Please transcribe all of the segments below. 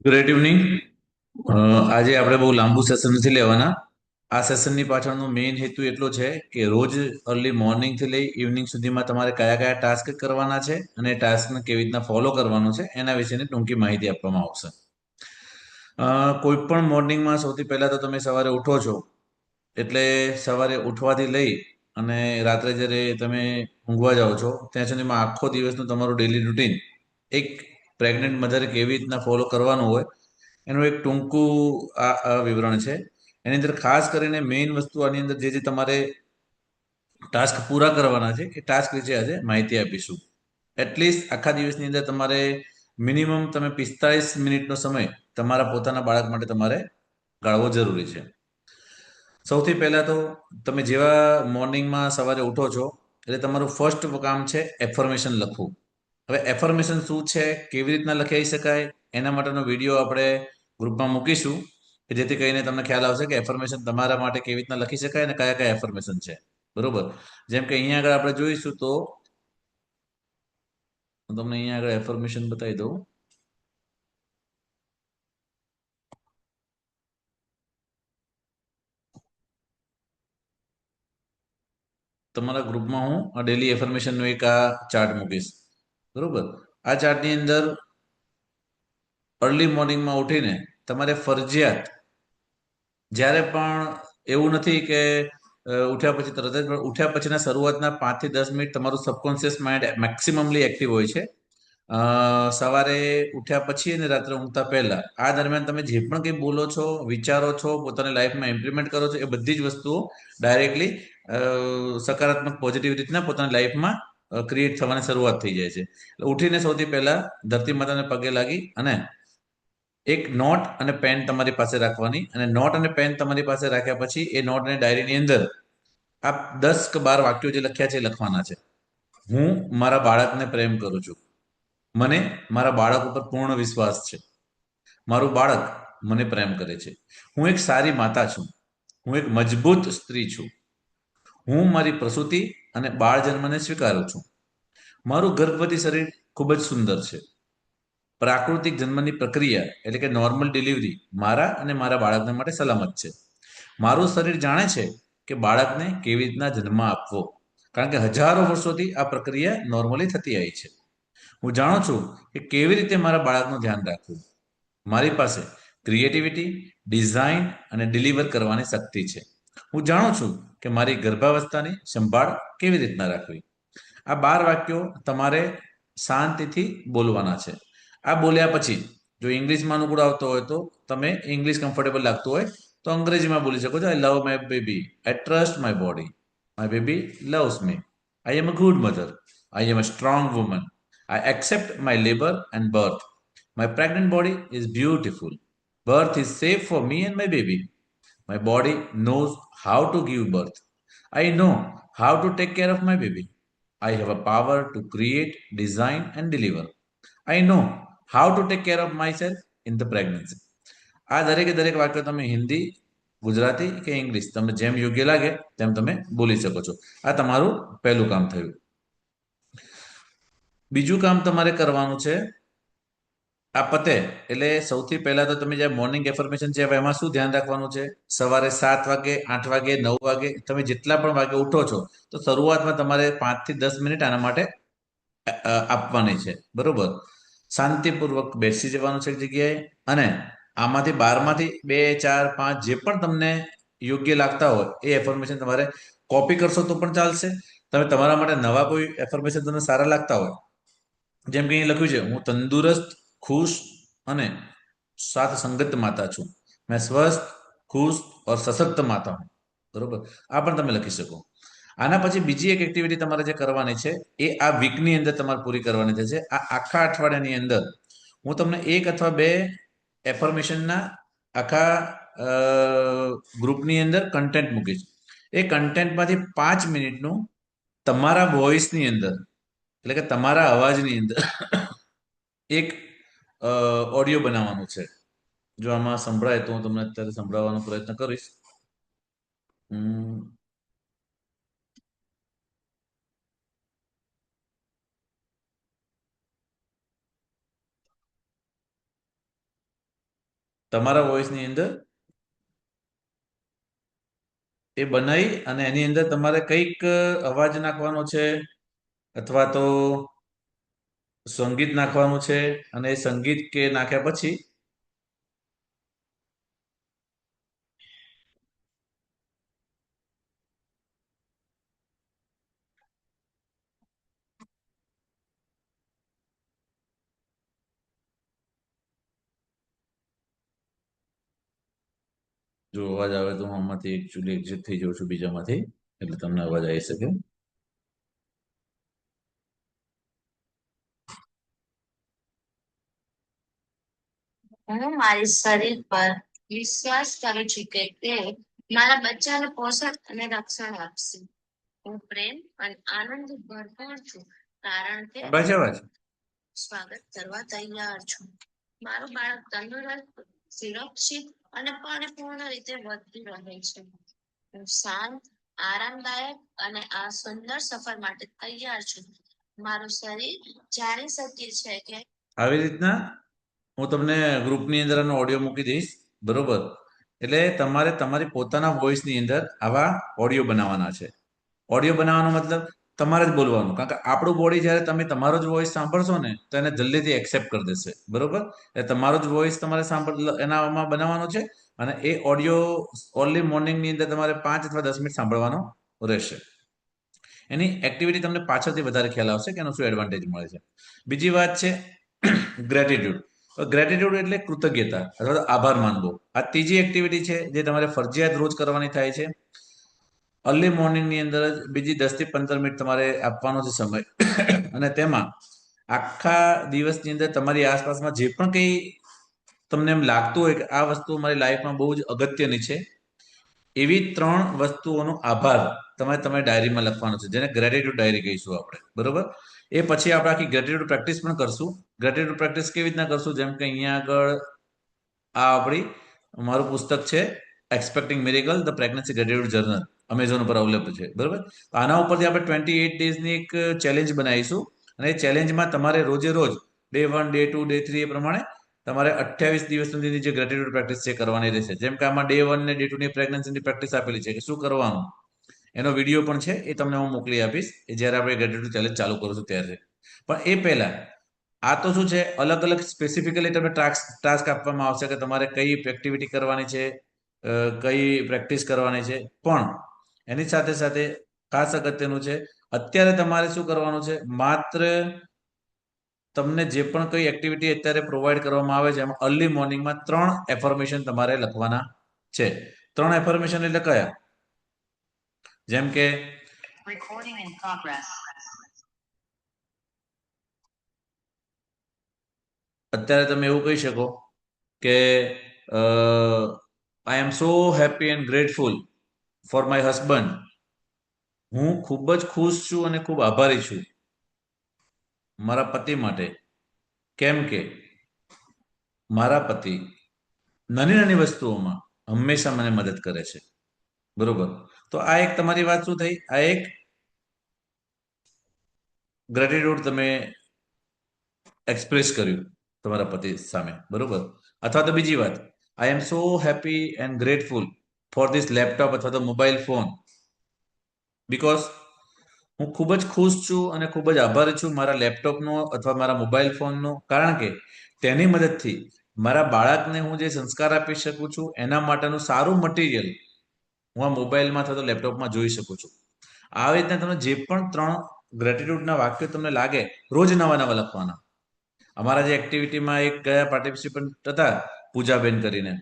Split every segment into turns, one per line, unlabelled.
Great evening. આજે આપણે બહુ લાંબુ સેશન નથી લેવાના. આ સેશનની પાછળનો મેઇન હેતુ એટલો છે કે રોજ અર્લી મોર્નિંગથી લઈ ઇવનિંગ સુધીમાં તમારે કયા કયા ટાસ્ક કરવાના છે અને ટાસ્કને કેવી રીતના ફોલો કરવાનો છે એના વિશેની ટૂંકી માહિતી આપવામાં આવશે. કોઈ પણ મોર્નિંગમાં સૌથી પહેલા તો તમે સવારે ઉઠો છો એટલે સવારે ઉઠવાથી લઈ અને રાત્રે જ્યારે તમે ઊંઘવા જાઓ છો ત્યાં સુધીમાં આખો દિવસનું તમારું ડેલી રૂટીન એક પ્રેગ્નન્ટ મધરે કેવી રીતના ફોલો કરવાનું હોય એનું એક ટૂંકું આ વિવરણ છે. એની અંદર ખાસ કરીને મેઇન વસ્તુ આની અંદર જે તમારે ટાસ્ક પૂરા કરવાના છે એ ટાસ્ક વિશે આજે માહિતી આપીશું. એટલીસ્ટ આખા દિવસની અંદર તમારે મિનિમમ તમે 45 મિનિટનો સમય તમારા પોતાના બાળક માટે તમારે ગાળવો જરૂરી છે. સૌથી પહેલા તો તમે જેવા મોર્નિંગમાં સવારે ઉઠો છો એટલે તમારું ફર્સ્ટ કામ છે એફર્મેશન લખવું. હવે એફર્મેશન શું છે, કેવી રીતના લખાઈ શકાય, એના માટેનો વિડીયો આપણે ગ્રુપમાં મૂકીશું કે જેથી કરીને તમને ખ્યાલ આવશે કે એફર્મેશન તમારા માટે કેવી રીતના લખી શકાય અને કયા કયા એફર્મેશન છે. બરોબર. જેમ કે અહીંયા આગળ આપણે જોઈશું તો હું તમને અહીંયા આગળ એફર્મેશન બતાવી દઉં. તમારા ગ્રુપમાં હું આ ડેલી એફર્મેશનનો એક આ ચાર્ટ મૂકીશ. બરોબર. આ ચાર્ટની અંદર અર્લી મોર્નિંગમાં ઉઠીને તમારે ફરજિયાત જ્યારે પણ એવું નથી કે ઉઠ્યા પછી તરત જ, પણ ઉઠ્યા પછીના શરૂઆતના 5 થી 10 મિનિટ તમારું સબકોન્શિયસ માઇન્ડ મેક્સિમમલી એક્ટિવ હોય છે. સવારે ઉઠ્યા પછી અને રાત્રે ઊંઘતા પહેલા આ દરમિયાન તમે જે પણ કંઈ બોલો છો, વિચારો છો, પોતાની લાઈફમાં ઇમ્પ્લિમેન્ટ કરો છો, એ બધી જ વસ્તુઓ ડાયરેક્ટલી સકારાત્મક પોઝિટિવ રીતના પોતાની લાઈફમાં ક્રિએટ થવાની શરૂઆત થઈ જાય છે. ઉઠીને સૌથી પહેલા ધરતી માતાને પગે લાગી અને એક નોટ અને પેન તમારી પાસે રાખવાની, અને નોટ અને પેન તમારી પાસે રાખ્યા પછી એ નોટ અને ડાયરીની અંદર આપ 10 કે 12 વાક્યો જે લખ્યા છે એ લખવાના છે. હું મારા બાળકને પ્રેમ કરું છું. મને મારા બાળક ઉપર પૂર્ણ વિશ્વાસ છે. મારું બાળક મને પ્રેમ કરે છે. હું એક સારી માતા છું. હું એક મજબૂત સ્ત્રી છું. હું મારી પ્રસૂતિ અને બાળ જન્મને સ્વીકારું છું. મારું ગર્ભવતી શરીર ખૂબ જ સુંદર છે. પ્રાકૃતિક જન્મની પ્રક્રિયા એટલે કે નોર્મલ ડિલિવરી મારા અને મારા બાળકને માટે સલામત છે. મારું શરીર જાણે છે કે બાળકને કેવી રીતના જન્મ આપવો, કારણ કે હજારો વર્ષોથી આ પ્રક્રિયા નોર્મલી થતી આવી છે. હું જાણું છું કે કેવી રીતે મારા બાળકનું ધ્યાન રાખવું. મારી પાસે ક્રિએટિવિટી, ડિઝાઇન અને ડિલિવર કરવાની શક્તિ છે. હું જાણું છું કે મારી ગર્ભાવસ્થાની સંભાળ કેવી રીતના રાખવી. આ 12 વાક્યો તમારે શાંતિથી બોલવાના છે. આ બોલ્યા પછી જો ઇંગ્લિશમાં અનુકૂળ આવતો હોય તો તમે ઇંગ્લિશ કમ્ફર્ટેબલ લાગતું હોય તો અંગ્રેજીમાં બોલી શકો છો. I love my baby, I trust my body, my baby loves me, I am a good mother, I am a strong woman, I accept my labour and birth, my pregnant body is beautiful, birth is safe for me and my baby, my body knows how to give birth, I know how to take care of my baby, I have a power to create, design and deliver, I know how to take care of myself in the pregnancy. આ દરેકે દરેક વાક્ય તમે હિન્દી, ગુજરાતી કે English તમને જેમ યોગ્ય લાગે તેમ તમે બોલી શકો છો. આ તમારું પહેલું કામ થયું. બીજું કામ તમારે કરવાનું છે. આ પતે એટલે સૌથી પહેલા તો તમે જે મોર્નિંગ એફર્મેશન છે એમાં શું ધ્યાન રાખવાનું છે, સવારે 7 વાગે, 8 વાગે, 9 વાગે તમે જેટલા પણ વાગે ઉઠો છો તો શરૂઆતમાં તમારે 5 થી 10 મિનિટ આના માટે આપવાની છે. બરોબર. શાંતિપૂર્વક બેસી જવાનું છે એક જગ્યાએ, અને આમાંથી 12માંથી 2, 4, 5 જે પણ તમને યોગ્ય લાગતા હોય એ એફર્મેશન તમારે કોપી કરશો તો પણ ચાલશે. તમે તમારા માટે નવા કોઈ એફર્મેશન તમને સારા લાગતા હોય, જેમ કે અહીં લખ્યું છે, હું તંદુરસ્ત, खुश અને साथ संगत माता છું, मैं स्वस्थ, खुश और सशक्त माता हूं. બરોબર. આ પણ તમે લખી શકો. આના પછી બીજી એક એક્ટિવિટી તમારે જે કરવાની છે એ આ વીકની અંદર તમારે પૂરી કરવાની થશે. આ આખા અઠવાડિયાની અંદર હું તમને એક અથવા બે એફર્મેશનના આખા ગ્રુપની અંદર કન્ટેન્ટ મૂકીશ. એ કન્ટેન્ટમાંથી 5 મિનિટનું તમારા વોઇસની અંદર એટલે કે તમારા અવાજની અંદર એક ઓડિયો બનાવવાનું છે. જો આમાં સંભળાય તો હું તમને અત્યારે સંભળાવવાનો પ્રયત્ન કરીશ. તમારા વોઇસની અંદર એ બનાવી અને એની અંદર તમારે કંઈક અવાજ નાખવાનો છે અથવા તો સંગીત નાખવાનું છે અને એ સંગીત કે નાખ્યા પછી જો અવાજ આવે તો હું આમાંથી એકચ્યુઅલી એક્ઝિટ થઈ જાઉં છું બીજામાંથી, એટલે તમને અવાજ આવી શકે.
હું મારી શરીર પર વિશ્વાસ કરું છું કે તે મારા બચ્ચાને પોષણ અને રક્ષણ આપશે. હું પ્રેમ અને આનંદથી ભરપૂર છું કારણ કે
અવાજ
સ્વાગત કરવા તૈયાર છું. મારું બાળક તંદુરસ્ત, સુરક્ષિત અને પરિપૂર્ણ રીતે વધતું રહે છે. હું શાંત, આરામદાયક અને આ સુંદર સફર માટે તૈયાર છું. મારું શરીર જાણી શકે છે કે આવી રીતના
હું તમને ગ્રુપની અંદર આનો ઓડિયો મૂકી દઈશ, બરોબર? એટલે તમારે તમારી પોતાના વોઇસની અંદર આવા ઓડિયો બનાવવાના છે. ઓડિયો બનાવવાનો મતલબ તમારે જ બોલવાનું, કારણ કે આપણું બોડી જ્યારે તમે તમારો જ વોઇસ સાંભળશો ને તો એને જલ્દીથી એક્સેપ્ટ કરી દેશે, બરોબર? એટલે તમારો જ વોઇસ તમારે એનામાં બનાવવાનો છે અને એ ઓડિયો ઓનલી મોર્નિંગની અંદર તમારે 5 અથવા 10 મિનિટ સાંભળવાનો રહેશે. એની એક્ટિવિટી તમને પાછળથી વધારે ખ્યાલ આવશે કે એનો શું એડવાન્ટેજ મળે છે. બીજી વાત છે ગ્રેટિટ્યુડ. ગ્રેટિટ્યુડ એટલે કૃતજ્ઞતા અથવા તો આભાર માનવો. આ ત્રીજી એક્ટિવિટી છે જે તમારે ફરજિયાત રોજ કરવાની થાય છે. અર્લી મોર્નિંગની અંદર જ બીજી 10 થી 15 મિનિટ તમારે આપવાનો છે સમય અને તેમાં આખા દિવસની અંદર તમારી આસપાસમાં જે પણ કંઈ તમને એમ લાગતું હોય કે આ વસ્તુ મારી લાઈફમાં બહુ જ અગત્યની છે, એવી 3 વસ્તુઓનો આભાર તમારી ડાયરીમાં લખવાનો છે, જેને ગ્રેટિટ્યુડ ડાયરી કહીશું આપણે, બરોબર? એ પછી આપણે આખી ગ્રેટિટ્યુડ પ્રેક્ટિસ પણ કરશું. ગ્રેટિટ્યુડ પ્રેક્ટિસ કેવી રીતના કરશું? જેમ કે અહીંયા આગળ આ આપણી મારું પુસ્તક છે expecting miracle the pregnancy gratitude journal, Amazon ઉપર અવેલેબલ છે, બરોબર? આના ઉપરથી આપણે 28 ડેઝની એક ચેલેન્જ બનાવીશું અને એ ચેલેન્જમાં તમારે રોજે રોજ ડે 1, ડે 2, ડે 3 એ પ્રમાણે તમારે 28 દિવસ સુધીની જે ગ્રેટિટ્યુડ પ્રેક્ટિસ છે કરવાની રહેશે. જેમ કે આમાં ડે 1 ને ડે 2 ની પ્રેગ્નન્સીની પ્રેક્ટિસ આપેલી છે કે શું કરવાનું, એનો વિડીયો પણ છે, એ તમને હું મોકલી આપીશ એ જ્યારે આપણે ગ્રેટિટ્યુડ ચેલેન્જ ચાલુ કરીશું ત્યારે. પણ એ પહેલા આ તો શું છે, અલગ અલગ સ્પેસિફિકલી તમને ટાસ્ક આપવામાં આવશે કે તમારે કઈ એક્ટિવિટી કરવાની છે, કઈ પ્રેક્ટિસ કરવાની છે. પણ એની સાથે સાથે ખાસ અગત્યનું છે, અત્યારે તમારે શું કરવાનું છે, માત્ર તમને જે પણ કઈ એક્ટિવિટી અત્યારે પ્રોવાઈડ કરવામાં આવે છે એમાં અર્લી મોર્નિંગમાં 3 એફર્મેશન તમારે લખવાના છે. 3 એફર્મેશન એટલે કયા? જેમ કે અત્યારે તમે એવું કહી શકો કે I am so happy and grateful for my husband. હું ખૂબ જ ખુશ છું અને ખૂબ આભારી છું મારા પતિ માટે. કેમ કે મારા પતિ નાની નાની વસ્તુઓમાં હંમેશા મને મદદ કરે છે, બરોબર? તો આ એક તમારી વાત શું થઈ? આ એક ગ્રેટિટ્યુડ તમે એક્સપ્રેસ કર્યું તમારા પતિ સામે, બરોબર? અથવા તો બીજી વાત, I am so happy and grateful for this laptop અથવા તો મોબાઈલ ફોન બીકોઝ હું ખૂબ જ ખુશ છું અને ખૂબ જ આભારી છું મારા લેપટોપનો અથવા મારા મોબાઈલ ફોનનો, કારણ કે તેની મદદથી મારા બાળકને હું જે સંસ્કાર આપી શકું છું એના માટેનું સારું મટીરિયલ હું આ મોબાઈલમાં અથવા તો લેપટોપમાં જોઈ શકું છું. આવી રીતના તમે જે પણ 3 ગ્રેટિટ્યુડના વાક્યો તમને લાગે રોજ નવા નવા લખવાના. અમારા જે એક્ટિવિટીમાં એક ગયા પાર્ટિસિપન્ટ હતા પૂજાબેન કરીને,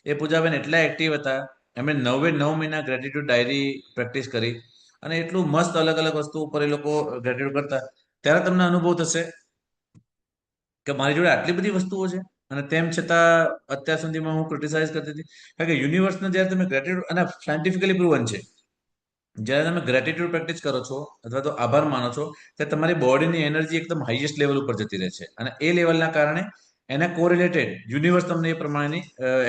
એ પૂજાબેન એટલા એક્ટિવ હતા, એમણે 9 મહિના ગ્રેટિટ્યુડ ડાયરી પ્રેક્ટિસ કરી અને એટલું મસ્ત અલગ અલગ વસ્તુ ઉપર એ લોકો ગ્રેટિટ્યુડ કરતા. ત્યારે તમને અનુભવ થશે કે મારી જોડે આટલી બધી વસ્તુઓ છે અને તેમ છતાં અત્યાર સુધીમાં હું ક્રિટિસાઇઝ કરતી હતી. કારણ કે યુનિવર્સને જ્યારે તમે ગ્રેટિટ્યુડ, અને સાયન્ટિફિકલી પ્રૂવન છે, જ્યારે તમે ગ્રેટિટ્યુડ પ્રેક્ટિસ કરો છો અથવા તો આભાર માનો છો ત્યારે તમારી બોડીની એનર્જી એકદમ હાઈએસ્ટ લેવલ ઉપર જતી રહે છે અને એ લેવલના કારણે એના કોરિલેટેડ યુનિવર્સ તમને એ પ્રમાણેની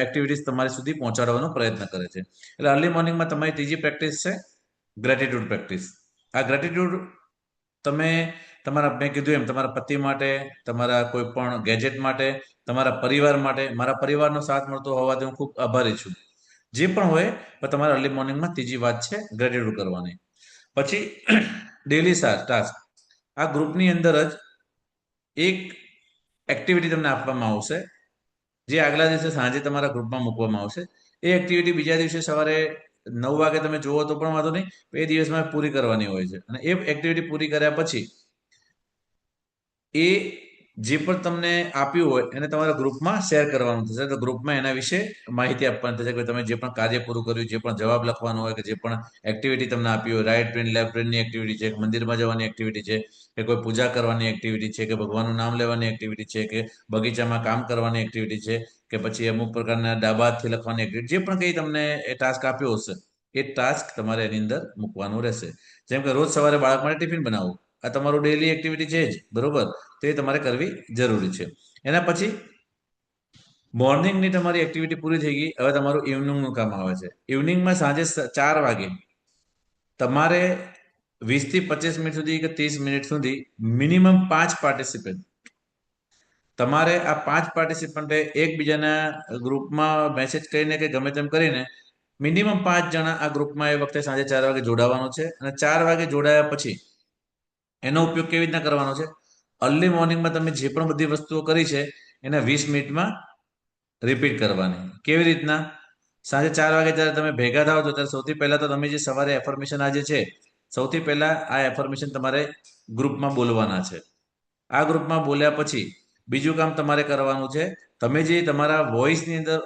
એક્ટિવિટીઝ તમારી સુધી પહોંચાડવાનો પ્રયત્ન કરે છે. એટલે અર્લી મોર્નિંગમાં તમારી ત્રીજી પ્રેક્ટિસ છે ગ્રેટિટ્યુડ પ્રેક્ટિસ. આ ગ્રેટિટ્યુડ તમે મેં કીધું એમ તમારા પતિ માટે, તમારા કોઈ પણ ગેજેટ માટે, તમારા પરિવાર માટે. મારા પરિવારનો સાથ મળતો હોવાથી હું ખૂબ આભારી છું. જે પણ હોય, પણ તમારા અર્લી મોર્નિંગમાં ત્રીજી વાત છે ગ્રેટિટ્યુડ કરવાની. પછી ડેલી ટાસ્ક, આ ગ્રુપની અંદર જ એક એક્ટિવિટી તમને આપવામાં આવશે, જે આગલા દિવસે સાંજે તમારા ગ્રુપમાં મૂકવામાં આવશે. એ એક્ટિવિટી બીજા દિવસે સવારે 9 વાગે તમે જુઓ તો પણ વાંધો નહીં, એ દિવસમાં પૂરી કરવાની હોય છે. અને એ એક્ટિવિટી પૂરી કર્યા પછી એ જે પણ તમને આપ્યું હોય એને તમારા ગ્રુપમાં શેર કરવાનું થશે. તો ગ્રુપમાં એના વિશે માહિતી આપવાની થશે કે તમે જે પણ કાર્ય પૂરું કર્યું, જે પણ જવાબ લખવાનો હોય, કે જે પણ એક્ટિવિટી તમને આપી હોય, રાઈટ બ્રેન લેફ્ટ બ્રેનની એક્ટિવિટી છે, મંદિરમાં જવાની એક્ટિવિટી છે, કે કોઈ પૂજા કરવાની એક્ટિવિટી છે, કે ભગવાનનું નામ લેવાની એક્ટિવિટી છે, કે બગીચામાં કામ કરવાની એક્ટિવિટી છે, કે પછી અમુક પ્રકારના ડાબા હાથથી લખવાની એક્ટિવિટી, જે પણ કંઈ તમને એ ટાસ્ક આપ્યો હશે એ ટાસ્ક તમારે એની અંદર મૂકવાનું રહેશે. જેમ કે રોજ સવારે બાળક માટે ટિફિન બનાવવું, આ તમારું ડેલી એક્ટિવિટી છે જ, બરોબર? તો એ તમારે કરવી જરૂરી છે. એના પછી મોર્નિંગની તમારી એક્ટિવિટી પૂરી થઈ ગઈ. હવે તમારું ઇવનિંગનું કામ આવે છે. ઇવનિંગમાં સાંજે 4 વાગે તમારે 20 થી 25 મિનિટ સુધી કે 30 મિનિટ સુધી મિનિમમ 5 પાર્ટિસિપન્ટ, તમારે આ 5 પાર્ટિસિપન્ટે એકબીજાના ગ્રુપમાં મેસેજ કરીને કે ગમે તેમ કરીને મિનિમમ 5 જણા આ ગ્રુપમાં એ વખતે સાંજે 4 વાગે જોડાવાનું છે. અને 4 વાગે જોડાયા પછી એનો ઉપયોગ કેવી રીતના કરવાનો છે? અર્લી મોર્નિંગમાં તમે જે પણ બધી વસ્તુઓ કરી છે એને 20 મિનિટમાં રિપીટ કરવાની. કેવી રીતના? સાંજે 4 વાગે જ્યારે તમે ભેગા થાવ છો ત્યારે સૌથી પહેલા તો તમે જે સવારે એફર્મેશન આજે છે, સૌથી પહેલા આ એફર્મેશન તમારે ગ્રુપમાં બોલવાના છે. આ ગ્રુપમાં બોલ્યા પછી બીજું કામ તમારે કરવાનું છે, તમે જે તમારા વોઇસની અંદર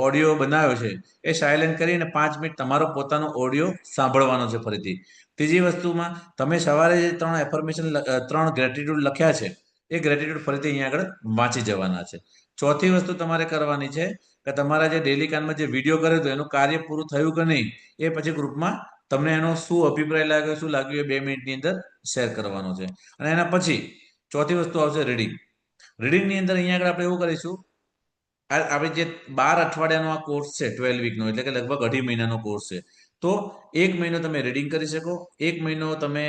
ઓડિયો બનાવ્યો છે એ સાયલેન્ટ કરીને 5 મિનિટ તમારો પોતાનો ઓડિયો સાંભળવાનો છે ફરીથી. ત્રીજી વસ્તુમાં તમે સવારે જે 3 એફર્મેશન 3 ગ્રેટિટ્યુડ લખ્યા છે એ ગ્રેટિટ્યુડ ફરીથી અહીંયા આગળ વાંચી જવાના છે. ચોથી વસ્તુ તમારે કરવાની છે કે તમારા જે ડેલી કામમાં જે વિડીયો કર્યો હતો એનું કાર્ય પૂરું થયું કે નહીં એ પછી ગ્રુપમાં તમને એનો શું અભિપ્રાય લાગ્યો, શું લાગ્યું એ 2 મિનિટની અંદર શેર કરવાનો છે. અને એના પછી ચોથી વસ્તુ આવશે રીડિંગ. રીડિંગની અંદર અહીંયા આગળ આપણે એવું કરીશું, આપણે જે 12 અઠવાડિયાનો આ કોર્સ છે, 12 વીકનો, એટલે કે લગભગ 2.5 મહિનાનો કોર્સ છે. તો 1 મહિનો તમે રીડિંગ કરી શકો, 1 મહિનો તમે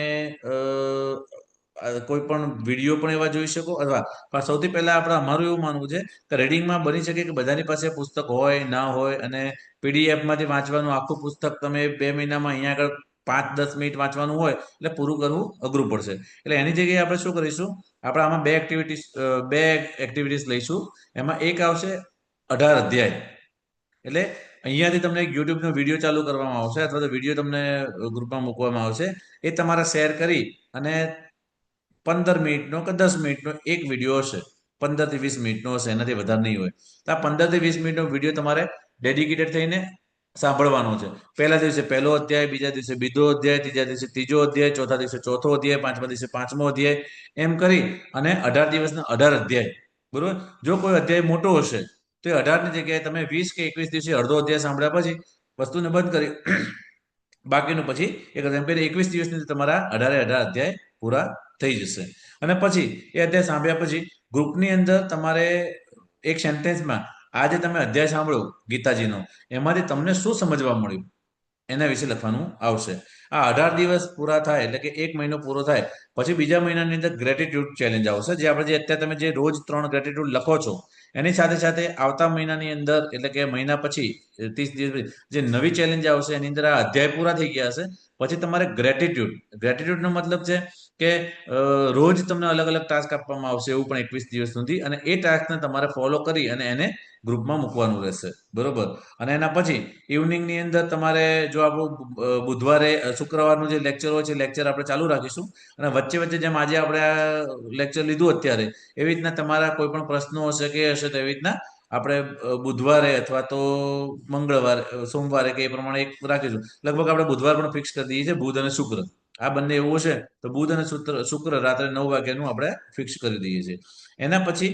કોઈ પણ વિડીયો પણ એવા જોઈ શકો. અથવા સૌથી પહેલા આપણે અમારું એવું માનવું છે કે રીડિંગમાં બની શકે કે બધાની પાસે પુસ્તક હોય ના હોય, અને પીડીએફમાંથી વાંચવાનું આખું પુસ્તક તમે 2 મહિનામાં અહીંયા આગળ 5-10 મિનિટ વાંચવાનું હોય એટલે પૂરું કરવું અઘરું પડશે. એટલે એની જગ્યાએ આપણે શું કરીશું, આપણે આમાં બે એક્ટિવિટીઝ લઈશું. એમાં એક આવશે 18 અધ્યાય. એટલે અહીંયાથી તમને એક યુટ્યુબનો વિડીયો ચાલુ કરવામાં આવશે, અથવા તો વિડીયો તમને ગ્રુપમાં મૂકવામાં આવશે. એ તમારા શેર કરી અને 15 મિનિટનો કે 10 મિનિટનો એક વિડીયો હશે, 15 થી 20 મિનિટનો હશે, એનાથી વધારે નહીં હોય. તો આ 15 થી 20 મિનિટનો વિડીયો તમારે ડેડિકેટેડ થઈને સાંભળવાનો છે. પહેલા દિવસે પહેલો અધ્યાય, બીજા દિવસે બીજો અધ્યાય, ત્રીજા દિવસે ત્રીજો અધ્યાય, ચોથા દિવસે ચોથો અધ્યાય, પાંચમા દિવસે પાંચમો અધ્યાય, એમ કરી અને 18 દિવસના 18 અધ્યાય. બરોબર? જો કોઈ અધ્યાય મોટો હશે તો એ 18ની જગ્યાએ તમે 20 કે 21 દિવસે અડધો અધ્યાય સાંભળ્યા પછી વસ્તુને બંધ કરી બાકીનું પછી એક એમ કરી 21 દિવસની અંદર તમારા 18 અધ્યાય પૂરા થઈ જશે. અને પછી એ અધ્યાય સાંભળ્યા પછી ગ્રુપની અંદર તમારે એક સેન્ટેન્સમાં આજે તમે અધ્યાય સાંભળ્યો ગીતાજીનો, એમાંથી તમને શું સમજવા મળ્યું એના વિશે લખવાનું આવશે. આ 18 દિવસ પૂરા થાય એટલે કે 1 મહિનો પૂરો થાય પછી બીજા મહિનાની અંદર ગ્રેટિટ્યુડ ચેલેન્જ આવશે. જે આપણે જે અત્યારે તમે જે રોજ 3 ગ્રેટિટ્યુડ લખો છો એની સાથે સાથે આવતા મહિનાની અંદર, એટલે કે મહિના પછી 30 દિવસ જે નવી ચેલેન્જ આવશે એની અંદર આ અધ્યાય પૂરા થઈ ગયા હશે. પછી તમારે ગ્રેટિટ્યુડનો મતલબ છે કે રોજ તમને અલગ અલગ ટાસ્ક આપવામાં આવશે, એવું પણ 21 દિવસ સુધી. અને એ ટાસ્કને તમારે ફોલો કરી અને એને ગ્રુપમાં મૂકવાનું રહેશે. બરોબર? અને એના પછી ઇવનિંગની અંદર તમારે જો આપણું બુધવારે શુક્રવારનું જે લેક્ચર હોય છે લેક્ચર આપણે ચાલુ રાખીશું. અને વચ્ચે વચ્ચે જેમ આજે આપણે આ લેક્ચર લીધું અત્યારે, એવી રીતના તમારા કોઈ પણ પ્રશ્નો હશે કે હશે તો એવી રીતના આપણે બુધવારે અથવા તો મંગળવારે, સોમવારે કે એ પ્રમાણે એક રાખીશું. લગભગ આપણે બુધવાર પણ ફિક્સ કરી દઈએ છીએ, બુધ અને શુક્ર. આ બંને એવું છે તો બુધ અને શુક્ર રાત્રે 9 વાગ્યાનું આપણે ફિક્સ કરી દઈએ છીએ. એના પછી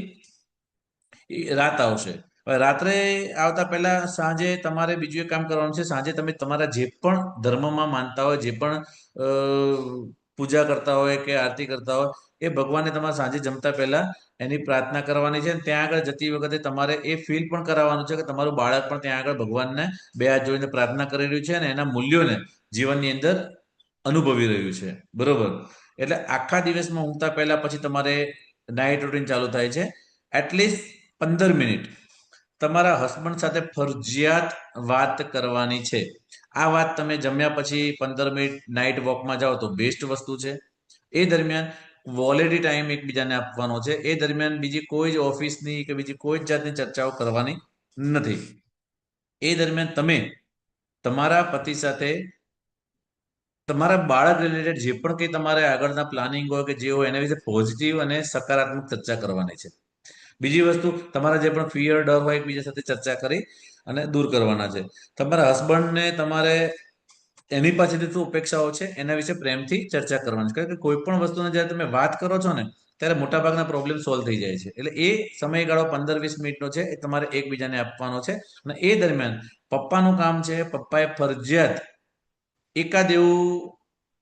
રાત આવશે. રાત્રે આવતા પહેલા સાંજે તમારે બીજું એક કામ કરવાનું છે. સાંજે તમે તમારા જે પણ ધર્મમાં માનતા હોય, જે પણ પૂજા કરતા હોય કે આરતી કરતા હોય, એ ભગવાનને તમારે સાંજે જમતા પહેલા એની પ્રાર્થના કરવાની છે. ત્યાં આગળ જતી વખતે તમારે એ ફીલ પણ કરાવવાનું છે કે તમારું બાળક પણ ત્યાં આગળ ભગવાનને 2 હાથ જોડીને પ્રાર્થના કરી રહ્યું છે અને એના મૂલ્યોને જીવનની અંદર અનુભવી રહ્યું છે. બરોબર? એટલે આખા દિવસમાં ઊંઘતા પહેલા પછી તમારે નાઇટ રૂટીન ચાલુ થાય છે. એટલીસ્ટ 15 મિનિટ તમારા હસબન્ડ સાથે ફરજિયાત વાત કરવાની છે. આ વાત તમે જમ્યા પછી 15 મિનિટ નાઇટ વોકમાં જાઓ તો બેસ્ટ વસ્તુ છે. એ દરમિયાન ક્વોલિટી ટાઈમ એકબીજાને આપવાનો છે. એ દરમિયાન બીજી કોઈ જ ઓફિસની કે બીજી કોઈ જ જાતની ચર્ચાઓ કરવાની નથી. એ દરમિયાન તમે તમારા પતિ સાથે તમારા બાળક રિલેટેડ જે પણ કંઈ તમારે આગળના પ્લાનિંગ હોય કે જે હોય એના વિશે પોઝિટિવ અને સકારાત્મક ચર્ચા કરવાની છે. બીજી વસ્તુ, તમારા જે પણ ફિયર, ડર હોય એકબીજા સાથે ચર્ચા કરી અને દૂર કરવાના છે. તમારા હસબન્ડને તમારે એની પાસેથી શું અપેક્ષાઓ છે એના વિશે પ્રેમથી ચર્ચા કરવાની છે. કારણ કે કોઈ પણ વસ્તુને જ્યારે તમે વાત કરો છો ને ત્યારે મોટાભાગના પ્રોબ્લેમ સોલ્વ થઈ જાય છે. એટલે એ સમયગાળો 15-20 મિનિટનો છે એ તમારે એકબીજાને આપવાનો છે. અને એ દરમિયાન પપ્પાનું કામ છે, પપ્પાએ ફરજિયાત એકાદ એવું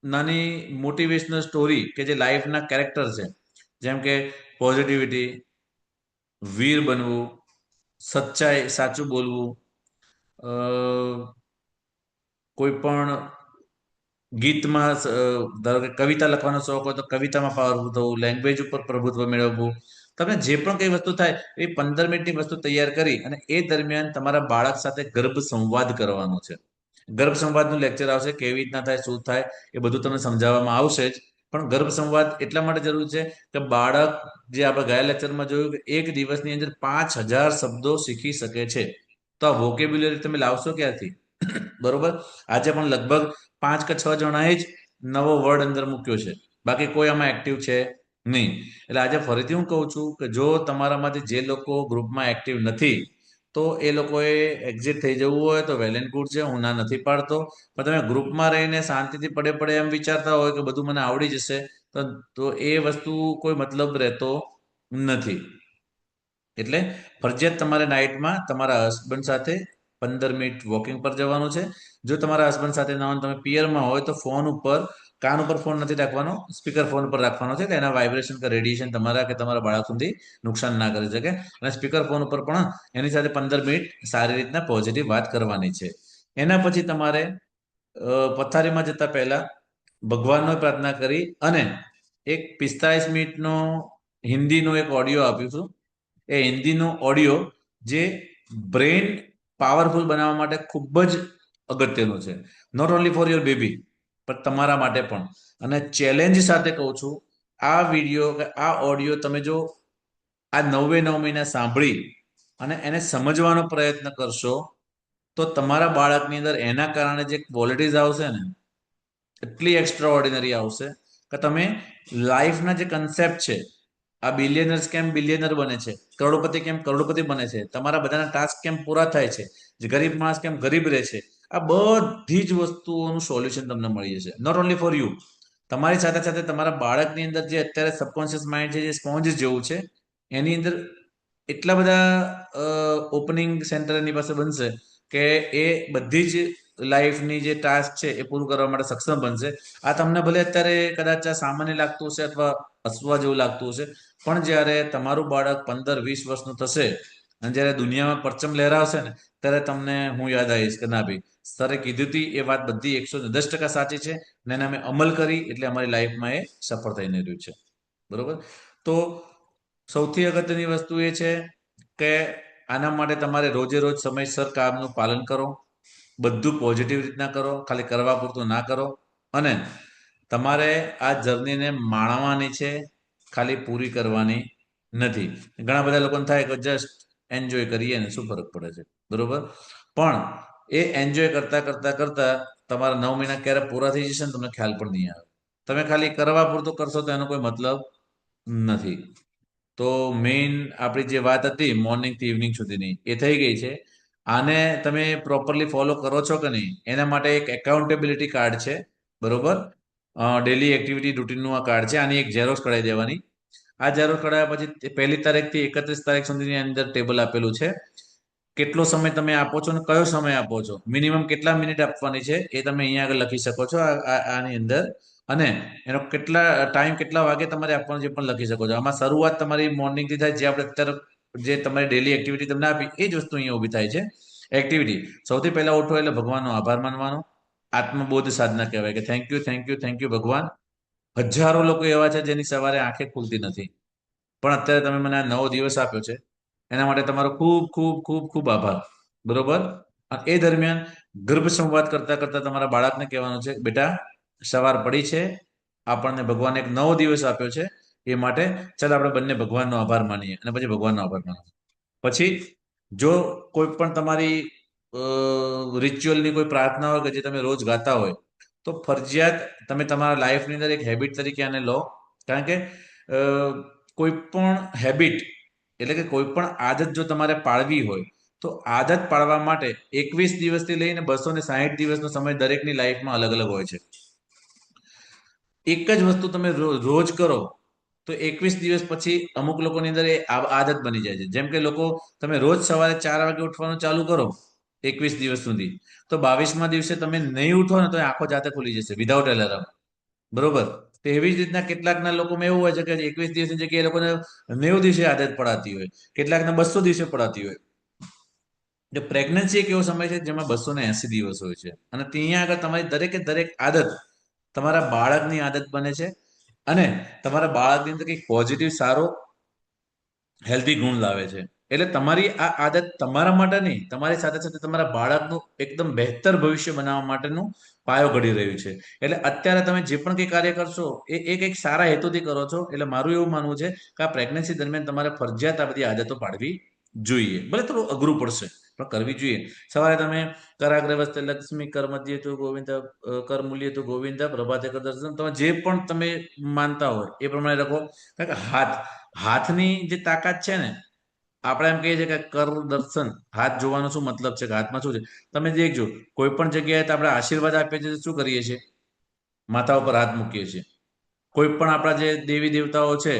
નાની મોટિવેશનલ સ્ટોરી કે જે લાઈફના કેરેક્ટર છે, જેમ કે પોઝિટિવિટી, વીર બનવું, સચ્ચાઈ, સાચું બોલવું, કોઈ પણ ગીતમાં ધારો કે કવિતા લખવાનો શોખ હોય તો કવિતામાં પાવરફુલ થવું, લેંગ્વેજ ઉપર પ્રભુત્વ મેળવવું. તમને જે પણ કઈ વસ્તુ થાય એ 15 મિનિટની વસ્તુ તૈયાર કરી અને એ દરમિયાન તમારા બાળક સાથે ગર્ભ સંવાદ કરવાનો છે. ગર્ભ સંવાદનું લેક્ચર આવશે, કેવી રીતના થાય, શું થાય, એ બધું તમને સમજાવવામાં આવશે જ. પણ ગર્ભ સંવાદ એટલા માટે જરૂરી છે કે બાળક, જે આપણે ગયા લેક્ચરમાં જોયું કે એક દિવસની અંદર 5000 શબ્દો શીખી શકે છે. તો આ વોકેબ્યુલરી તમે લાવશો ક્યાંથી? બરોબર. આજે પણ લગભગ 5 કે 6 જણાએ જ નવો વર્ડ અંદર મૂક્યો છે, બાકી કોઈ આમાં એક્ટિવ છે નહીં. એટલે આજે ફરીથી હું કહું છું કે જો તમારામાંથી જે લોકો ગ્રુપમાં એક્ટિવ નથી તો એ લોકોએ એક્ઝિટ થઈ જવું હોય તો વેલ એન્ડ ગુડ છે, હું ના નથી પાડતો. પણ તમે ગ્રુપમાં રહીને શાંતિથી પડે પડે એમ વિચારતા હોય કે બધું મને આવડી જશે તો એ વસ્તુ કોઈ મતલબ રહેતો નથી. એટલે ફરજિયાત તમારે નાઇટમાં તમારા હસબન્ડ સાથે 15 મિનિટ વોકિંગ પર જવાનું છે. જો તમારા હસબન્ડ સાથે ના હોય, તમે પિયરમાં હોય તો ફોન ઉપર, કાન ઉપર ફોન નથી રાખવાનો, સ્પીકર ફોન પર રાખવાનો છે. એના વાઇબ્રેશન કે રેડિયેશન તમારા કે તમારા બાળક સુધી નુકસાન ના કરી શકે. અને સ્પીકર ફોન ઉપર પણ એની સાથે 15 મિનિટ સારી રીતના પોઝિટિવ વાત કરવાની છે. એના પછી તમારે પથારીમાં જતા પહેલા ભગવાનનો પ્રાર્થના કરી અને એક 45 મિનિટનો હિન્દીનો એક ઓડિયો આપ્યું છું. એ હિન્દીનો ઓડિયો જે બ્રેઇન પાવરફુલ બનાવવા માટે ખૂબ જ અગત્યનું છે. Not only for your baby, પણ તમારા માટે પણ. અને ચેલેન્જ સાથે કહું છું, આ વિડીયો કે આ ઓડિયો તમે જો આ 9 મહિના સાંભળી અને એને સમજવાનો પ્રયત્ન કરશો તો તમારા બાળકની અંદર એના કારણે જે ક્વોલિટીઝ આવશે ને એટલી એક્સ્ટ્રા ઓર્ડિનરી આવશે કે તમે લાઈફના જે કન્સેપ્ટ છે, આ બિલિયનર્સ કેમ બિલિયનર બને છે, કરોડપતિ કેમ કરોડપતિ બને છે, તમારા બધાના ટાસ્ક કેમ પૂરા થાય છે, જે ગરીબ માણસ કેમ ગરીબ રહે છે, આ બધી જ વસ્તુઓનું સોલ્યુશન તમને મળી જશે. નોટ ઓનલી ફોર યુ, તમારી સાથે સાથે તમારા બાળકની અંદર જે અત્યારે સબકોન્શિયસ માઇન્ડ છે, જે સ્પોન્જ જેવું છે, એની અંદર એટલા બધા ઓપનિંગ સેન્ટર એની પાસે બનશે કે એ બધી જ લાઈફની જે ટાસ્ક છે એ પૂરું કરવા માટે સક્ષમ બનશે. આ તમને ભલે અત્યારે કદાચ આ સામાન્ય લાગતું હશે અથવા હસવા જેવું લાગતું હશે, પણ જ્યારે તમારું બાળક 15-20 વર્ષનું થશે અને જ્યારે દુનિયામાં પરચમ લહેરાવશે ને ત્યારે તમને હું યાદ આવીશ કે ના ભાઈ, સરે કીધું હતી એ વાત બધી 110% સાચી છે અને એને અમે અમલ કરી એટલે અમારી લાઈફમાં એ સફળ થઈને રહ્યું છે. બરોબર. તો સૌથી અગત્યની વસ્તુ એ છે કે આના માટે તમારે રોજે રોજ સમયસર કામનું પાલન કરો, બધું પોઝિટિવ રીતના કરો, ખાલી કરવા પૂરતું ના કરો. અને તમારે આ જર્નીને માણવાની છે, ખાલી પૂરી કરવાની નથી. ઘણા બધા લોકોને થાય કે જસ્ટ એન્જોય કરીએ ને શું ફરક પડે છે, બરોબર. પણ એ એન્જોય કરતા કરતા કરતા તમારા 9 મહિના ક્યારે પૂરા થઈ જશે ને તમને ખ્યાલ પણ નહીં આવે. તમે ખાલી કરવા પૂરતું કરશો તો એનો કોઈ મતલબ નથી. તો મેઇન આપણી જે વાત હતી મોર્નિંગથી ઇવનિંગ સુધીની એ થઈ ગઈ છે. આને તમે પ્રોપરલી ફોલો કરો છો કે નહીં એના માટે એક એકાઉન્ટેબિલિટી કાર્ડ છે, બરોબર. ડેલી એક્ટિવિટી રૂટીનનું આ કાર્ડ છે. આની એક ઝેરોક્સ કઢાવી દેવાની. આ ઝેરોક્સ કઢાવ્યા પછી 1 તારીખથી 31 તારીખ સુધીની અંદર ટેબલ આપેલું છે. કેટલો સમય તમે આપો છો અને કયો સમય આપો છો, મિનિમમ કેટલા મિનિટ આપવાની છે એ તમે અહીંયા આગળ લખી શકો છો આની અંદર. અને એનો કેટલા વાગે તમારે આપવાનું છે પણ લખી શકો છો. આમાં શરૂઆત તમારી મોર્નિંગથી થાય, જે આપણે અત્યારે જે તમારી ડેલી એક્ટિવિટી તમને આપી એ જ વસ્તુ અહીંયા ઊભી થાય છે. એક્ટિવિટી સૌથી પહેલા ઉઠો એટલે ભગવાનનો આભાર માનવાનો, આત્મબોધ સાધના કહેવાય કે થેન્ક યુ ભગવાન. હજારો લોકો એવા છે જેની સવારે આંખે ખુલતી નથી, પણ અત્યારે તમે મને આ નવો દિવસ આપ્યો છે, એના માટે તમારો ખૂબ ખૂબ ખૂબ ખૂબ આભાર. બરોબર. અને એ દરમિયાન ગર્ભ સંવાદ કરતા કરતા તમારા બાળકને કહેવાનું છે, બેટા સવાર પડી છે, આપણને ભગવાને એક નવો દિવસ આપ્યો છે, એ માટે ચાલ આપણે બંને ભગવાનનો આભાર માનીએ. અને પછી ભગવાનનો આભાર માનીએ. પછી જો કોઈ પણ તમારી રિચ્યુઅલની કોઈ પ્રાર્થના હોય કે જે તમે રોજ ગાતા હોય, તો ફરજિયાત તમે તમારા લાઈફની અંદર એક હેબિટ તરીકે આને લો. કારણ કે કોઈ પણ હેબિટ એટલે કે કોઈ પણ આદત જો તમારે પાળવી હોય, તો આદત પાડવા માટે 21 દિવસથી લઈને 260 દિવસનો સમય દરેકની લાઈફમાં અલગ અલગ હોય છે. એક જ વસ્તુ તમે રોજ કરો તો 21 દિવસ પછી અમુક લોકોની અંદર એ આદત બની જાય છે. જેમ કે લોકો, તમે રોજ સવારે 4 વાગે ઉઠવાનું ચાલુ કરો 21 દિવસ સુધી, તો 22મા દિવસે તમે નહીં ઉઠો ને તો આંખો જાતે ખુલી જશે વિધાઉટ એલાર્મ. બરોબર. તો એવી જ રીતના કેટલાકના લોકોમાં એવું હોય છે કે 21 દિવસની જગ્યાએ એ લોકોને 90 દિવસે આદત પડાતી હોય, કેટલાકને 200 દિવસે પડાતી હોય. એટલે પ્રેગ્નન્સી એક એવો સમય છે જેમાં 280 દિવસ હોય છે, અને ત્યાં આગળ તમારી દરેકે દરેક આદત તમારા બાળકની આદત બને છે, અને તમારા બાળકની અંદર કંઈક પોઝિટિવ સારો હેલ્ધી ગુણ લાવે છે. એટલે તમારી આ આદત તમારા માટે નહીં, તમારી સાથે સાથે તમારા બાળકનું એકદમ બહેતર ભવિષ્ય બનાવવા માટેનું પાયો ઘડી રહ્યું છે. એટલે અત્યારે તમે જે પણ કંઈ કાર્ય કરશો એ કંઈક સારા હેતુથી કરો છો. એટલે મારું એવું માનવું છે કે આ પ્રેગ્નન્સી દરમિયાન તમારે ફરજિયાત આ બધી આદતો પાડવી જોઈએ. ભલે થોડું અઘરું પડશે પણ કરવી જોઈએ. સવારે તમે કરાગ્રવસ્તે લક્ષ્મી કર મધ્યે તું ગોવિંદ, કર મૂલ્ય તું ગોવિંદ, પ્રભાતે કર દર્શન, તમે જે પણ તમે માનતા હોય એ પ્રમાણે લખો. કારણ કે હાથની જે તાકાત છે ને, આપણે એમ કહીએ છીએ કે કર દર્શન, હાથ જોવાનો શું મતલબ છે કે હાથમાં શું છે. તમે દેખજો, કોઈ પણ જગ્યાએ તો આપણે આશીર્વાદ આપીએ છીએ, શું કરીએ છીએ? માથા ઉપર હાથ મૂકીએ છીએ. કોઈ પણ આપણા જે દેવી દેવતાઓ છે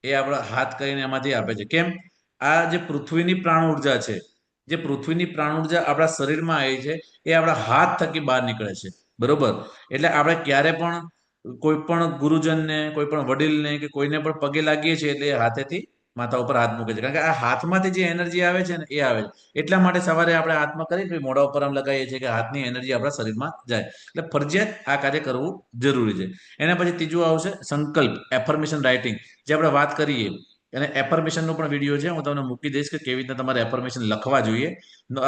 એ આપણા હાથ કરીને એમાંથી આપે છે. કેમ? આ જે પૃથ્વીની પ્રાણ ઉર્જા છે, જે પૃથ્વીની પ્રાણ ઉર્જા આપણા શરીરમાં આવી છે, એ આપણા હાથ થકી બહાર નીકળે છે. બરોબર. એટલે આપણે ક્યારે પણ કોઈ પણ ગુરુજનને, કોઈ પણ વડીલને કે કોઈને પણ પગે લાગીએ છીએ એટલે હાથેથી માથા ઉપર હાથ મૂકે છે. કારણ કે આ હાથમાંથી જે એનર્જી આવે છે ને એ આવે છે. એટલા માટે સવારે આપણે હાથમાં કરી મોઢા ઉપર આમ લગાવીએ છીએ કે હાથની એનર્જી આપણા શરીરમાં જાય. એટલે ફરજિયાત આ કાર્ય કરવું જરૂરી છે. એના પછી ત્રીજું આવશે સંકલ્પ, એફર્મેશન રાઇટિંગ, જે આપણે વાત કરીએ. અને એફર્મેશનનો પણ વિડીયો છે, હું તમને મૂકી દઈશ કે કેવી રીતે તમારે એફર્મેશન લખવા જોઈએ.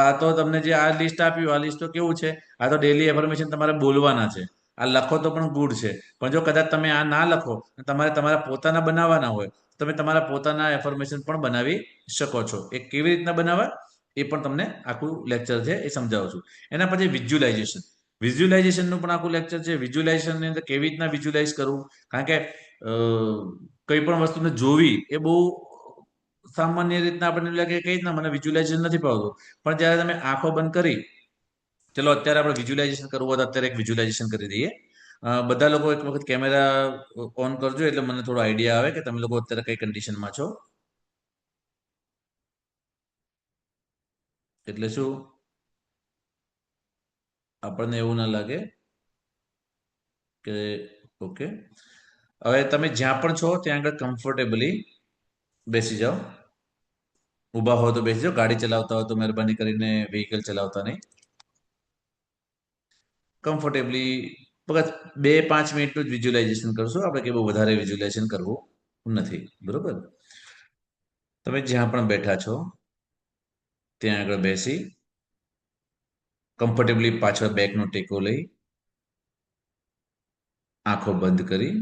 આ તો તમને જે આ લિસ્ટ આપ્યું, આ લિસ્ટ તો કેવું છે, આ તો ડેલી એફર્મેશન તમારે બોલવાના છે. આ લખો તો પણ ગુડ છે, પણ જો કદાચ તમે આ ના લખો, તમારે તમારા પોતાના બનાવવાના હોય, તમે તમારા પોતાના એફર્મેશન પણ બનાવી શકો છો. એ કેવી રીતના બનાવવા એ પણ તમને આખું લેક્ચર છે એ સમજાવું છું. એના પછી વિઝ્યુલાઇઝેશન, વિઝ્યુલાઇઝેશનનું પણ આખું લેક્ચર છે. વિઝ્યુલાઇઝેશનની અંદર કેવી રીતના વિઝ્યુલાઇઝ કરવું, કારણ કે કઈ પણ વસ્તુને જોવી એ બહુ સામાન્ય રીતના આપણને લાગે કઈ રીતના મને વિઝ્યુલાઇઝેશન નથી પાવતું, પણ જ્યારે તમે આંખો બંધ કરી, ચલો અત્યારે આપણે વિઝ્યુલાઇઝેશન કરવું હોય તો અત્યારે એક વિઝ્યુલાઇઝેશન કરી દઈએ. બધા લોકો એક વખત કેમેરા ઓન કરજો એટલે મને થોડો આઈડિયા આવે કે તમે લોકો અત્યારે કઈ કન્ડિશનમાં છો. એટલે શું આપણને એવું ના લાગે કે ઓકે. હવે તમે જ્યાં પણ છો ત્યાં આગળ કમ્ફર્ટેબલી બેસી જાઓ. ઊભા હો તો બેસી જાઓ. ગાડી ચલાવતા હોય તો મહેરબાની કરીને વ્હીકલ ચલાવતા નહીં. કમ્ફર્ટેબલી બસ 2-5 મિનિટનું જ વિઝ્યુલાઇઝેશન કરશું આપણે, કે બહુ વધારે વિઝ્યુલાઇઝેશન કરવું નથી. બરોબર. તમે જ્યાં પણ બેઠા છો ત્યાં આગળ બેસી કમ્ફર્ટેબલી પાછળ બેકનો ટેકો લઈ આંખો બંધ કરી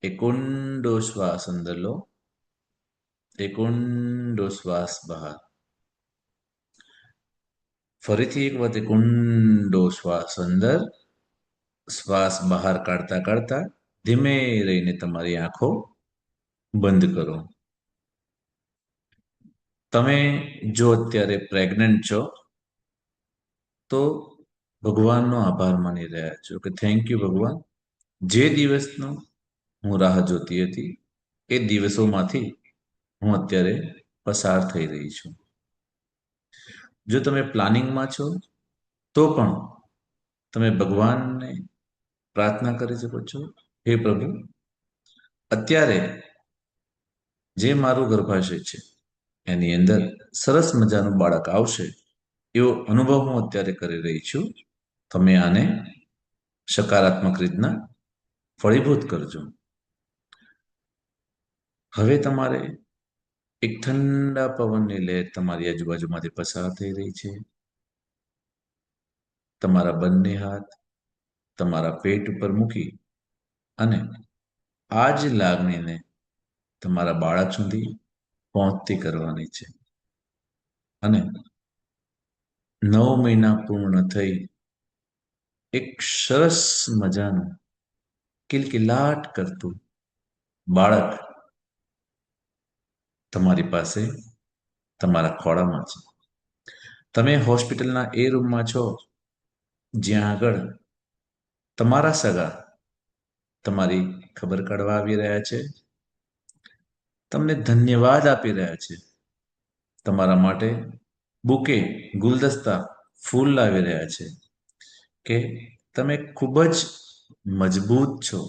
એક ઊંડો શ્વાસ અંદર લો, એક ઊંડો શ્વાસ બહાર. ફરીથી એક વખત એક ઊંડો શ્વાસ અંદર, શ્વાસ બહાર કાઢતા કાઢતા ધીમે રહીને તમારી આંખો બંધ કરો. તમે જો અત્યારે પ્રેગ્નન્ટ છો તો ભગવાનનો આભાર માની રહ્યા છો કે થેન્ક યુ ભગવાન, જે દિવસનો હું રાહ જોતી હતી એ દિવસોમાંથી હું અત્યારે પસાર થઈ રહી છું. જો તમે પ્લાનિંગમાં છો તો પણ તમે ભગવાનને પ્રાર્થના કરી શકો છો, હે પ્રભુ, અત્યારે જે મારું ગર્ભાશય છે એની અંદર સરસ મજાનું બાળક આવશે એવો અનુભવ હું અત્યારે કરી રહી છું. તમે આને સકારાત્મક રીતના ફળીભૂત કરજો. હવે તમારે એક ઠંડા પવનની લહેર તમારી આજુબાજુમાંથી પસાર થઈ રહી છે. તમારા બંને હાથ તમારા પેટ ઉપર મૂકી અને આ જ લાગણીને તમારા બાળક સુધી પહોંચતી કરવાની છે. અને 9 મહિના પૂર્ણ થઈ એક સરસ મજાનું કિલકિલાટ કરતું બાળક તમારી પાસે તમારા ખોળામાં છે. તમે હોસ્પિટલના એ રૂમમાં છો જ્યાં આગળ તમારા સગા તમારી ખબર કાઢવા આવી રહ્યા છે, તમને ધન્યવાદ આપી રહ્યા છે, તમારા માટે બુકે, ગુલદસ્તા, ફૂલ લાવી રહ્યા છે કે તમે ખૂબ જ મજબૂત છો,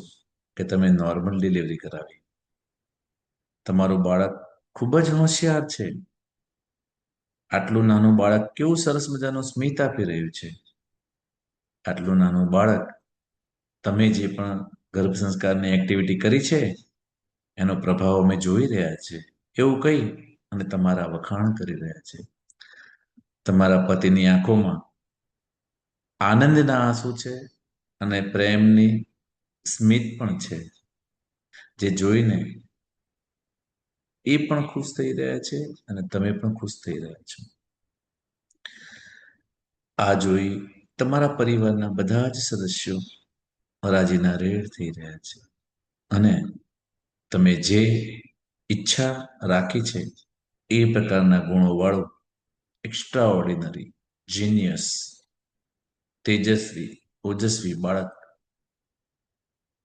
કે તમે નોર્મલ ડિલિવરી કરાવી. તમારું બાળક ખૂબ જ હોશિયાર છે. આટલું નાનું બાળક કેવું સરસ મજાનું સ્મિત આપી રહ્યું છે. આટલું નાનું બાળક તમે જે પણ ગર્ભ સંસ્કારની એક્ટિવિટી કરી છે એનો પ્રભાવ અમે જોઈ રહ્યા છે એવું કહી અને તમારા વખાણ કરી રહ્યા છે. તમારા પતિની આંખોમાં આનંદના આંસુ છે અને પ્રેમની સ્મિત પણ છે, જે જોઈને એ પણ ખુશ થઈ રહ્યા છે અને તમે પણ ખુશ થઈ રહ્યા છો. આ જોઈ તમારા પરિવારના બધા જ સદસ્યો રાજીના રેડ થઈ રહ્યા છે અને તમે જે ઈચ્છા રાખી છે એ પ્રકારના ગુણો વાળું એક્સ્ટ્રા ઓર્ડિનરી, જીનિયસ, તેજસ્વી, ઓજસ્વી બાળક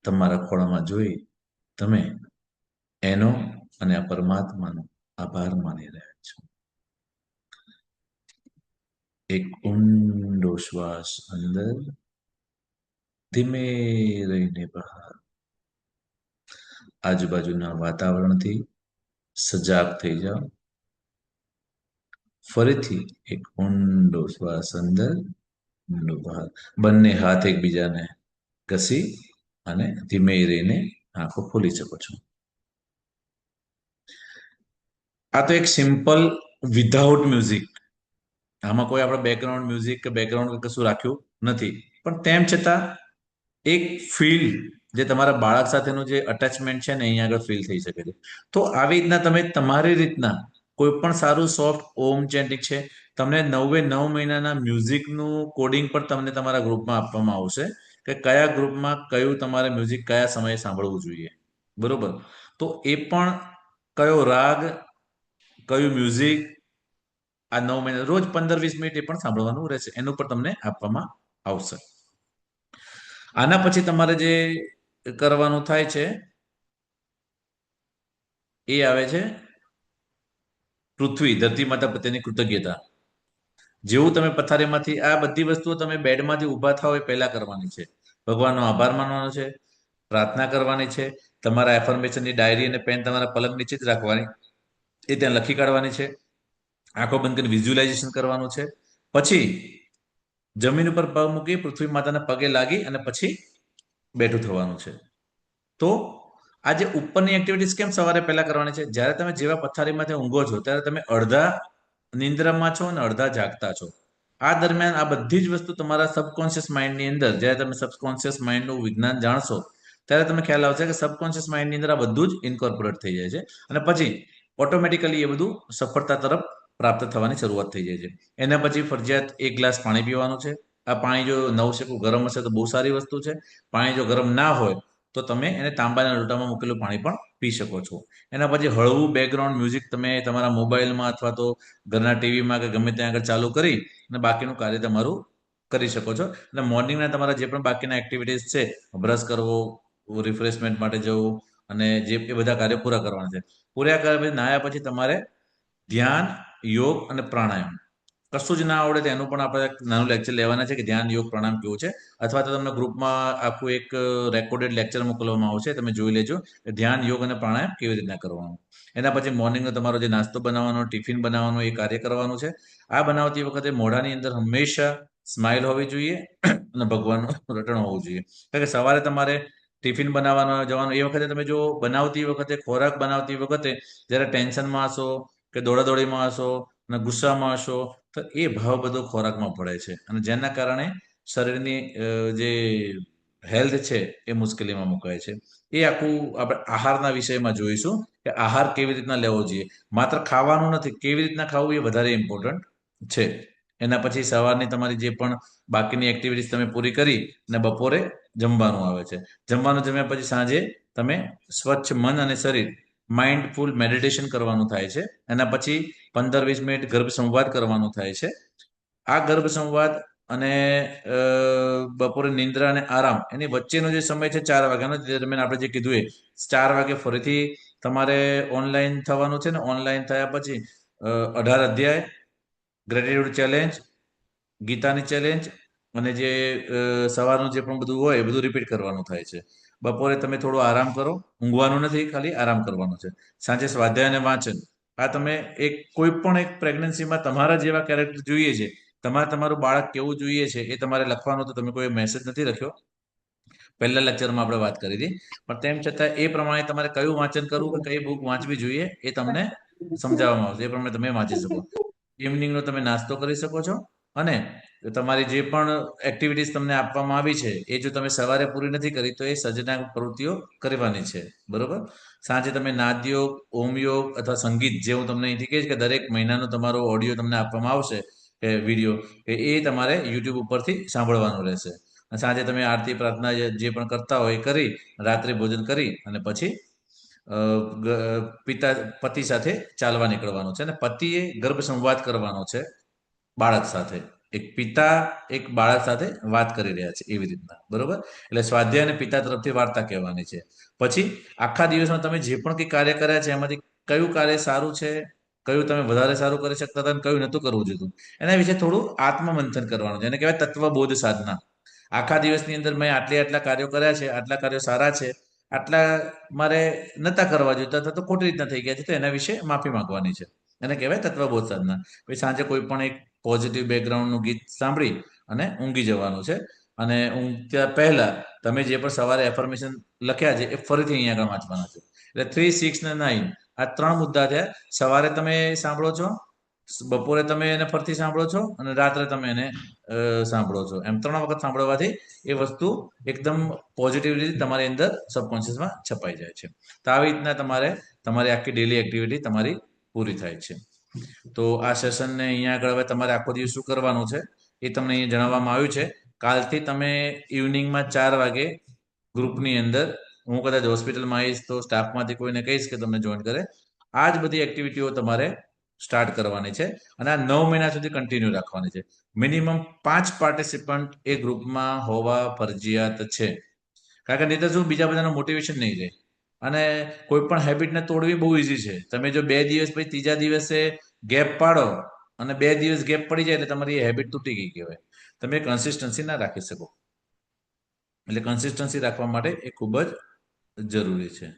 તમારા ખોળામાં જોઈ તમે એનો અને આ પરમાત્માનો આભાર માની રહ્યા છો. એક ઊંડો શ્વાસ અંદર, ધીમે રહીને બહાર. આજુબાજુના વાતાવરણથી સજાગ થઈ જાઓ. ફરીથી એક ઊંડો શ્વાસ અંદર, ઊંડો બહાર. બંને હાથ એકબીજાને ઘસી અને ધીમે રહીને આંખો ખોલી શકો છો. આ તો એક સિમ્પલ વિધાઉટ મ્યુઝિક, આમાં કોઈ આપણે બેકગ્રાઉન્ડ મ્યુઝિક કે બેકગ્રાઉન્ડ કશું રાખ્યું નથી, પણ તેમ છતાં એક ફીલ જે તમારા બાળક સાથેનું જે અટેચમેન્ટ છે ને અહીંયા આગળ ફીલ થઈ શકે છે. તો આવી રીતના તમે તમારી રીતના કોઈ પણ સારું સોફ્ટ ઓમ ચેન્ટિંગ છે, તમને 9 મહિનાના મ્યુઝિકનું કોડિંગ પણ તમને તમારા ગ્રુપમાં આપવામાં આવશે કે કયા ગ્રુપમાં કયું તમારે મ્યુઝિક કયા સમયે સાંભળવું જોઈએ. બરોબર, તો એ પણ કયો રાગ, કયું મ્યુઝિક, આ 9 મહિના રોજ 15-20 મિનિટ એ પણ સાંભળવાનું રહેશે, એનું પણ તમને આપવામાં આવશે. આના પછી તમારે જે કરવાનું થાય છે એ આવે છે પૃથ્વી, ધરતી માતા પ્રત્યેની કૃતજ્ઞતા. જેવું તમે પથારીમાંથી આ બધી વસ્તુઓ તમે બેડમાંથી ઊભા થાવ એ પહેલા કરવાની છે. ભગવાનનો આભાર માનવાનો છે, પ્રાર્થના કરવાની છે, તમારા એફર્મેશનની ડાયરી અને પેન તમારા પલંગ નીચે જ રાખવાની, એ ત્યાં લખી કાઢવાની છે. આંખો બંધ કરીને વિઝ્યુલાઇઝેશન કરવાનું છે. પછી જમીન ઉપર પગ મૂકી પૃથ્વી માતાના પગે લાગી અને પછી બેઠું થવાનું છે. તો આ જે ઉપરની એક્ટિવિટીઝ કેમ સવારે પહેલા કરવાની છે? જ્યારે તમે જેવા પથારીમાંથી ઊંઘો છો ત્યારે તમે અડધા નિંદ્રામાં છો અને અડધા જાગતા છો. આ દરમિયાન આ બધી જ વસ્તુ તમારા સબકોન્શિયસ માઇન્ડની અંદર, જ્યારે તમે સબકોન્શિયસ માઇન્ડનું વિજ્ઞાન જાણશો ત્યારે તમને ખ્યાલ આવશે કે સબકોન્શિયસ માઇન્ડની અંદર આ બધું જ ઇન્કોર્પોરેટ થઈ જાય છે અને પછી ઓટોમેટિકલી એ બધું સફળતા તરફ પ્રાપ્ત થવાની શરૂઆત થઈ જાય છે. એના પછી ફરજિયાત 1 ગ્લાસ પાણી પીવાનું છે. આ પાણી જો નવશેકું ગરમ હશે તો બહુ સારી વસ્તુ છે. પાણી જો ગરમ ના હોય તો તમે એને તાંબાના લોટામાં મૂકેલું પાણી પણ પી શકો છો. એના પછી હળવું બેકગ્રાઉન્ડ મ્યુઝિક તમે તમારા મોબાઈલમાં અથવા તો ઘરના ટીવીમાં કે ગમે ત્યાં આગળ ચાલુ કરી અને બાકીનું કાર્ય તમારું કરી શકો છો. અને મોર્નિંગના તમારા જે પણ બાકીના એક્ટિવિટીઝ છે, બ્રશ કરવો, રિફ્રેશમેન્ટ માટે જવું અને જે એ બધા કાર્યો પૂરા કરવાના છે. પૂરા કર્યા પછી નાહ્યા પછી તમારે ધ્યાન, યોગ અને પ્રાણાયામ, કશું જ ના આવડે તો એનું પણ આપણે નાનું લેક્ચર લેવાના છે કે ધ્યાન, યોગ, પ્રાણાયામ કેવું છે. અથવા તો તમને ગ્રુપમાં આખું એક રેકોર્ડેડ લેક્ચર મોકલવામાં આવશે, તમે જોઈ લેજો કે ધ્યાન, યોગ અને પ્રાણાયામ કેવી રીતના કરવાનું. એના પછી મોર્નિંગનો તમારો જે નાસ્તો બનાવવાનો, ટિફિન બનાવવાનો એ કાર્ય કરવાનું છે. આ બનાવતી વખતે મોઢાની અંદર હંમેશા સ્માઇલ હોવી જોઈએ અને ભગવાનનું રટણ હોવું જોઈએ. કારણ કે સવારે તમારે ટિફિન બનાવવાનો જવાનું એ વખતે તમે જો બનાવતી વખતે ખોરાક બનાવતી વખતે જ્યારે ટેન્શનમાં હશો કે દોડાદોડીમાં હશો અને ગુસ્સામાં હશો તો એ ભાવ બધો ખોરાકમાં પડે છે અને જેના કારણે શરીરની જે હેલ્થ છે એ મુશ્કેલીમાં મુકાય છે. એ આખું આપણે આહારના વિષયમાં જોઈશું કે આહાર કેવી રીતના લેવો જોઈએ. માત્ર ખાવાનું નથી, કેવી રીતના ખાવું એ વધારે ઇમ્પોર્ટન્ટ છે. એના પછી સવારની તમારી જે પણ બાકીની એક્ટિવિટીઝ તમે પૂરી કરી અને બપોરે જમવાનું આવે છે. જમવાનું જમ્યા પછી સાંજે તમે સ્વચ્છ મન અને શરીર માઇન્ડફુલ મેડિટેશન કરવાનું થાય છે. એના પછી 15-20 મિનિટ ગર્ભ સંવાદ કરવાનું થાય છે. આ ગર્ભ સંવાદ અને બપોરે નિંદ્રા અને આરામ એની વચ્ચેનો જે સમય છે 4 વાગ્યાનો, તે દરમિયાન આપણે જે કીધું એ 4 વાગે ફરીથી તમારે ઓનલાઈન થવાનું છે ને ઓનલાઈન થયા પછી 18 અધ્યાય, ગ્રેટિટ્યુડ ચેલેન્જ, ગીતાની ચેલેન્જ અને જે સવારનું જે પણ બધું હોય એ બધું રિપીટ કરવાનું થાય છે. બપોરે તમે થોડો આરામ કરો, ઊંઘવાનું નથી, ખાલી આરામ કરવાનો છે. સાંજે સ્વાધ્યાય અને વાંચન. આ તમે કોઈ પણ એક પ્રેગ્નન્સીમાં તમારા જેવા કેરેક્ટર જોઈએ છે, તમારું બાળક કેવું જોઈએ છે એ તમારે લખવાનું, તો તમે કોઈ મેસેજ નથી લખ્યો. પહેલા લેક્ચરમાં આપણે વાત કરી હતી, પણ તેમ છતાં એ પ્રમાણે તમારે કયું વાંચન કરવું કે કઈ બુક વાંચવી જોઈએ એ તમને સમજાવવામાં આવશે. એ પ્રમાણે તમે વાંચી શકો. ઇવનિંગનો તમે નાસ્તો કરી શકો છો અને તમારી જે પણ એક્ટિવિટીઝ તમને આપવામાં આવી છે એ જો તમે સવારે પૂરી નથી કરી તો એ સર્જનાત્મક પ્રવૃત્તિઓ કરવાની છે. બરોબર. સાંજે તમે નાદયોગ, ઓમયોગ અથવા સંગીત, જે હું તમને અહીંથી કહીશ કે દરેક મહિનાનો તમારો ઓડિયો તમને આપવામાં આવશે કે વિડીયો, એ તમારે યુટ્યુબ ઉપરથી સાંભળવાનું રહેશે. સાંજે તમે આરતી પ્રાર્થના જે પણ કરતા હોય એ કરી રાત્રે ભોજન કરી અને પછી પતિ સાથે ચાલવા નીકળવાનું છે અને પતિએ ગર્ભ સંવાદ કરવાનો છે બાળક સાથે. એક પિતા એક બાળક સાથે વાત કરી રહ્યા છે એવી રીતના. બરોબર. એટલે સ્વાધ્યાય અને પિતા તરફથી વાર્તા કહેવાની છે. પછી આખા દિવસમાં તમે જે પણ કંઈ કાર્ય કર્યા છે એમાંથી કયું કાર્ય સારું છે, કયું તમે વધારે સારું કરી શકતા હતા અને કયું નહોતું કરવું જોઈતું, એના વિશે થોડું આત્મમંથન કરવાનું છે. એને કહેવાય તત્વબોધ સાધના. આખા દિવસની અંદર મેં આટલા કાર્યો કર્યા છે, આટલા કાર્યો સારા છે, આટલા મારે નતા કરવા જોઈતા હતા તો ખોટી રીતના થઈ ગયા છે, તો એના વિશે માફી માંગવાની છે. એને કહેવાય તત્વબોધ સાધના. પછી સાંજે કોઈ પણ એક પોઝિટિવ બેકગ્રાઉન્ડનું ગીત સાંભળી અને ઊંઘી જવાનું છે. અને ઊંઘતા પહેલા તમે જે પણ સવારે એફર્મેશન લખ્યા છે એ ફરીથી અહીંયા આગળ વાંચવાના છે. એટલે 3, 6 ને 9 આ 3 મુદ્દા થયા. સવારે તમે સાંભળો છો, બપોરે તમે એને ફરીથી સાંભળો છો અને રાત્રે તમે એને સાંભળો છો. એમ 3 વખત સાંભળવાથી એ વસ્તુ એકદમ પોઝિટિવ રીતે તમારી અંદર સબકોન્શિયસમાં છપાઈ જાય છે. તો આવી રીતના તમારી આખી ડેલી એક્ટિવિટી તમારી પૂરી થાય છે. તો આ સેશનને અહીંયા આગળ હવે તમારે આખો દિવસ શું કરવાનું છે એ તમને અહીંયા જણાવવામાં આવ્યું છે. કાલથી તમે ઇવનિંગમાં 4 વાગે ગ્રુપની અંદર, હું કદાચ હોસ્પિટલમાં આવીશ તો સ્ટાફમાંથી કોઈને કહીશ કે તમને જોઈન કરે. આ જ બધી એક્ટિવિટીઓ તમારે સ્ટાર્ટ કરવાની છે અને આ 9 મહિના સુધી કન્ટિન્યુ રાખવાની છે. મિનિમમ 5 પાર્ટિસિપન્ટ એ ગ્રુપમાં હોવા ફરજિયાત છે. કારણ કે નહીં તો શું, બીજા બધાનું મોટિવેશન નહીં રહે. અને કોઈ પણ હેબિટને તોડવી બહુ ઇઝી છે. તમે જો 2 દિવસ પછી ત્રીજા દિવસે ગેપ પાડો અને 2 દિવસ ગેપ પડી જાય એટલે તમારી એ હેબિટ તૂટી ગઈ કહેવાય. તમે કન્સિસ્ટન્સી ના રાખી શકો. એટલે કન્સિસ્ટન્સી રાખવા માટે એ ખૂબ જ જરૂરી છે.